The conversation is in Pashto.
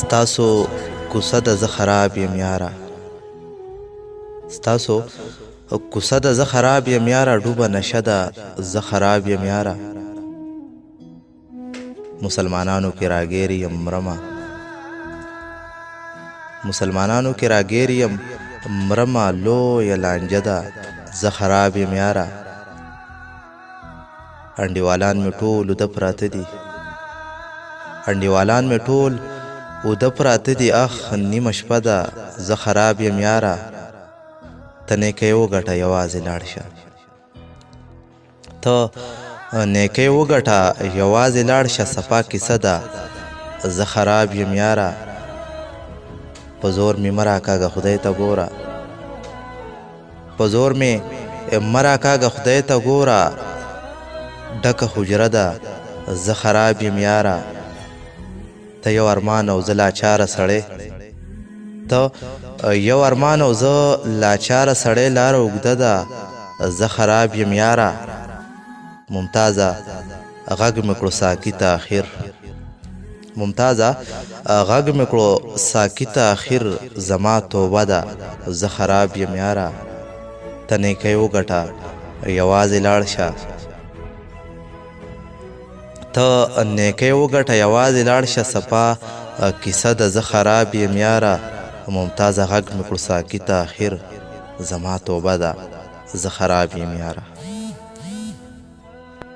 ستاسو کوڅه د زه خراب یم یاره، ستاسو کوڅه د زه خراب یم یاره، ډوبه نشه ده زه خراب یم یاره. مسلمانانو کې راګیر یم مرمه، مسلمانانو کې راګیر یم مرمه، لویه لانجه ده زه خراب یم یاره. انډیوالان مې ټول اوده پراته دي، انډیوالان مې ټول اوده پراته دي، اخ نیمه شپه ده زه خراب یم یاره. ته نیکۍ وګټه یوازې لاړ شه، ته نیکۍ وګټه یوازې لاړ شه، صفا کیسه ده زه خراب یم یاره. په زور مې مه راکاږه خدای ته ګوره، په زور مې مه راکاږه خدای ته ګوره، ډکه حجره ده زه خراب یم یاره. ته یو ارمان او زه لاچاره سړی، ته یو ارمان او زه لاچاره سړی، لاره اوږده ده زه خراب یم یاره. ممتازه غږ مې کړو ساکي ته اخر، ممتازه غږ مې کړو ساکي ته اخر، زما توبه ده زه خراب یم یاره. ته نیکۍ وګټه یوازې لاړ شه، ته نیکۍ وګټه یوازې لاړ شه، صفا کیسه ده زه خراب یم یاره. ممتازه غږ مې کړو ساکي ته اخر، زما توبه ده زه خراب یم یاره.